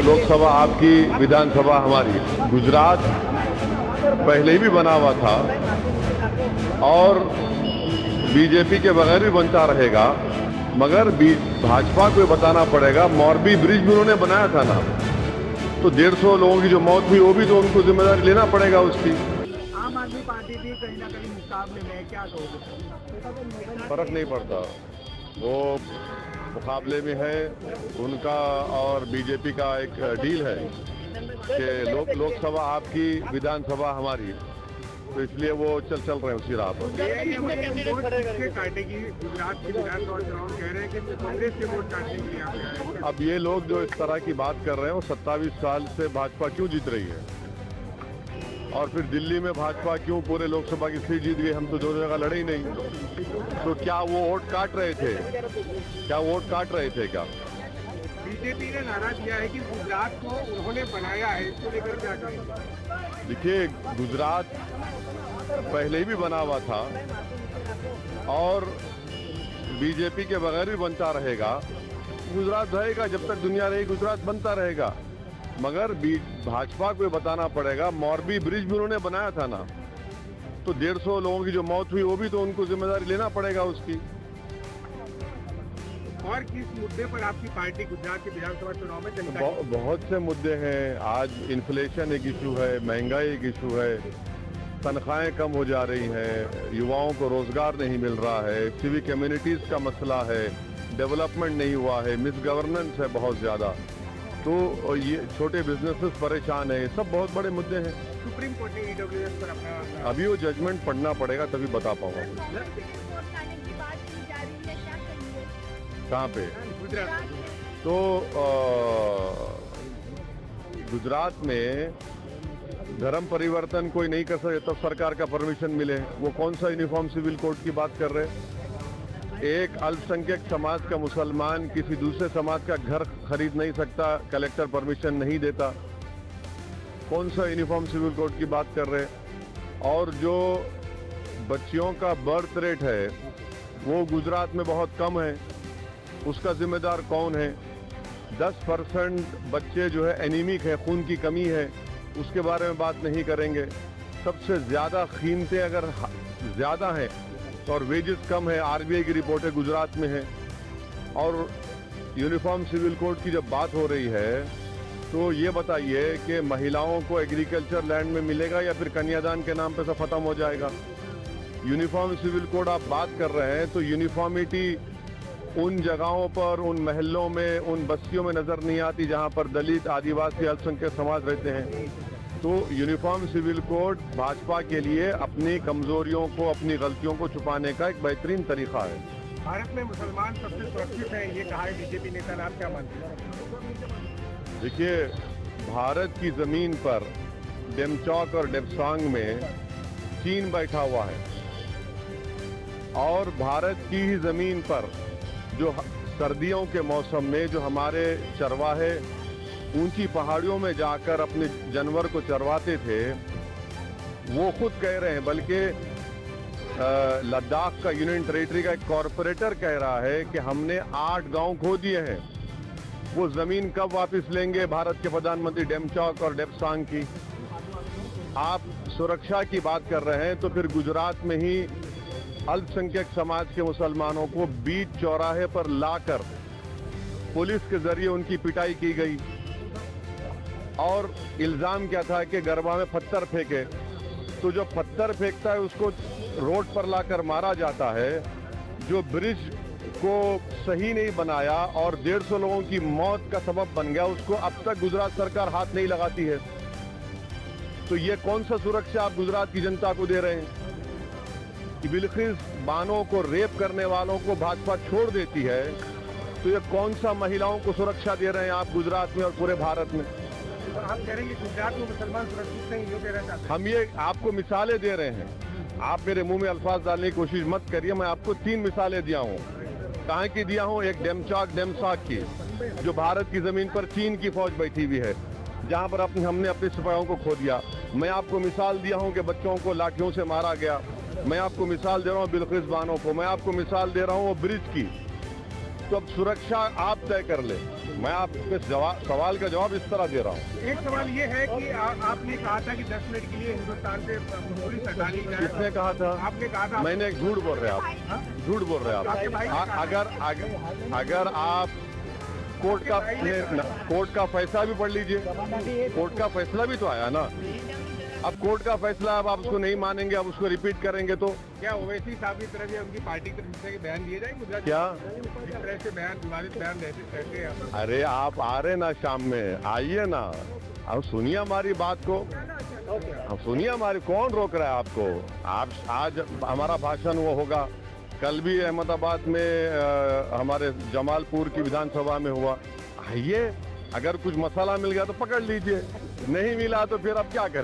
लोकसभा आपकी, विधानसभा हमारी। गुजरात पहले ही भी बना हुआ था और बीजेपी के बगैर भी बनता रहेगा, मगर भाजपा को बताना पड़ेगा। मोरबी ब्रिज भी उन्होंने बनाया था ना, तो 150 लोगों की जो मौत हुई वो भी तो उनको जिम्मेदारी लेना पड़ेगा उसकी। आम आदमी पार्टी भी कहीं ना कहीं मुकाबले में, क्या कहोगे? फर्क नहीं पड़ता, वो मुकाबले में है। उनका और बीजेपी का एक डील है कि लोकसभा आपकी, विधानसभा हमारी, तो इसलिए वो चल रहे हैं उसी राह पर। काटेगी गुजरात की विधानसभा चुनाव, कह रहे हैं कि कांग्रेस के वोट काटने के लिए आप आए। अब ये लोग जो इस तरह की बात कर रहे हैं, वो 27 साल से भाजपा क्यों जीत रही है, और फिर दिल्ली में भाजपा क्यों पूरे लोकसभा की सीट जीत गई? हम तो दोनों जगह लड़े ही नहीं, तो क्या वो वोट काट रहे थे? क्या वोट काट रहे थे क्या? बीजेपी ने नारा दिया है कि गुजरात को उन्होंने बनाया है, इसको लेकर क्या कहेंगे? देखिए, गुजरात पहले ही भी बना हुआ था और बीजेपी के बगैर भी बनता रहेगा। गुजरात रहेगा, जब तक दुनिया रहेगी गुजरात बनता रहेगा, मगर भाजपा को बताना पड़ेगा। मोरबी ब्रिज भी उन्होंने बनाया था ना, तो 150 लोगों की जो मौत हुई वो भी तो उनको जिम्मेदारी लेना पड़ेगा उसकी। और किस मुद्दे पर आपकी पार्टी गुजरात के विधानसभा चुनाव में चलता है? बहुत से मुद्दे हैं। आज इन्फ्लेशन एक इशू है, महंगाई एक इशू है, तनख्वाहें कम हो जा रही हैं, युवाओं को रोजगार नहीं मिल रहा है, सिविक कम्युनिटीज का मसला है, डेवलपमेंट नहीं हुआ है, मिस गवर्नेंस है बहुत ज्यादा, तो ये छोटे बिजनेसेस परेशान है। ये सब बहुत बड़े मुद्दे हैं। सुप्रीम कोर्ट ने ईडब्ल्यूएस पर अपना अभी वो जजमेंट पढ़ना पड़ेगा, तभी बता पाऊंगा। कहाँ पे? गुजरात। तो गुजरात में धर्म परिवर्तन कोई नहीं कर सकते तब सरकार का परमिशन मिले। वो कौन सा यूनिफॉर्म सिविल कोड की बात कर रहे हैं? एक अल्पसंख्यक समाज का मुसलमान किसी दूसरे समाज का घर खरीद नहीं सकता, कलेक्टर परमिशन नहीं देता। कौन सा यूनिफॉर्म सिविल कोड की बात कर रहे हैं? और जो बच्चियों का बर्थ रेट है वो गुजरात में बहुत कम है, उसका जिम्मेदार कौन है? 10% बच्चे जो है एनीमिक है, खून की कमी है, उसके बारे में बात नहीं करेंगे। सबसे ज्यादा कीमतें अगर ज्यादा हैं और वेजेस कम है, आरबीआई की रिपोर्टें गुजरात में है। और यूनिफॉर्म सिविल कोड की जब बात हो रही है तो ये बताइए कि महिलाओं को एग्रीकल्चर लैंड में मिलेगा या फिर कन्यादान के नाम पे सब खत्म हो जाएगा? यूनिफॉर्म सिविल कोड आप बात कर रहे हैं तो यूनिफॉर्मिटी उन जगहों पर, उन महलों में, उन बस्तियों में नजर नहीं आती जहां पर दलित, आदिवासी, अल्पसंख्यक समाज रहते हैं। तो यूनिफॉर्म सिविल कोड भाजपा के लिए अपनी कमजोरियों को, अपनी गलतियों को छुपाने का एक बेहतरीन तरीका है। भारत में मुसलमान सबसे सुरक्षित है, ये कहा है बीजेपी नेता ने, आप क्या मानते हैं? देखिए, भारत की जमीन पर डेमचौक और डेपसांग में चीन बैठा हुआ है, और भारत की ही जमीन पर जो सर्दियों के मौसम में जो हमारे चरवाहे ऊंची पहाड़ियों में जाकर अपने जानवर को चरवाते थे, वो खुद कह रहे हैं, बल्कि लद्दाख का यूनियन टेरिटरी का एक कॉरपोरेटर कह रहा है कि हमने 8 गांव खो दिए हैं। वो जमीन कब वापस लेंगे भारत के प्रधानमंत्री डेमचौक और डेपसांग की? आप सुरक्षा की बात कर रहे हैं तो फिर गुजरात में ही अल्पसंख्यक समाज के मुसलमानों को बीच चौराहे पर लाकर पुलिस के जरिए उनकी पिटाई की गई, और इल्जाम क्या था कि गरबा में पत्थर फेंके। तो जो पत्थर फेंकता है उसको रोड पर लाकर मारा जाता है। जो ब्रिज को सही नहीं बनाया और 150 लोगों की मौत का सबब बन गया, उसको अब तक गुजरात सरकार हाथ नहीं लगाती है। तो ये कौन सा सुरक्षा आप गुजरात की जनता को दे रहे हैं? कि बिल्किस बानो को रेप करने वालों को भाजपा छोड़ देती है, तो ये कौन सा महिलाओं को सुरक्षा दे रहे हैं आप गुजरात में और पूरे भारत में? तो आप कह रहे हैं कि गुजरात में मुसलमान सुरक्षित नहीं, ये कहना चाहते हैं? हम ये आपको मिसालें दे रहे हैं, आप मेरे मुंह में अल्फाज डालने की कोशिश मत करिए। मैं आपको 3 मिसालें दिया हूँ। कहाँ की दिया हूँ? एक डेमचौक डेमसाक की, जो भारत की जमीन पर चीन की फौज बैठी हुई है, जहाँ पर हमने अपने सिपाहियों को खो दिया। मैं आपको मिसाल दिया हूँ कि बच्चों को लाठियों से मारा गया। मैं आपको मिसाल दे रहा हूँ बिल्किस बानो को। मैं आपको मिसाल दे रहा हूँ वो ब्रिज की तो अब सुरक्षा आप तय कर ले। मैं आपके सवाल का जवाब इस तरह दे रहा हूँ। एक सवाल ये है कि आपने कहा था कि 10 मिनट के लिए हिंदुस्तान से पुलिस हटा ली जाए। किसने कहा था? आपने कहा था। मैंने झूठ बोल रहे हैं आप, झूठ बोल रहे आपके भाई हैं आप। अगर आप कोर्ट का फैसला भी पढ़ लीजिए, कोर्ट का फैसला भी तो आया ना। अब कोर्ट का फैसला अब आप उसको नहीं मानेंगे, अब उसको रिपीट करेंगे तो क्या ओवैसी साहब की तरफ से उनकी पार्टी की तरफ से बयान दिए जाएंगे? क्या इस तरह से बयान, विवादित बयान रहते हैं। अरे आप आ रहे ना शाम में, आइए ना, अब सुनिए हमारी बात को, अब सुनिए हमारी, कौन रोक रहा है आपको? आप आज हमारा भाषण वो होगा, कल भी अहमदाबाद में हमारे जमालपुर की विधानसभा में हुआ। आइए, अगर कुछ मसाला मिल गया तो पकड़ लीजिए, नहीं मिला तो फिर अब क्या करें?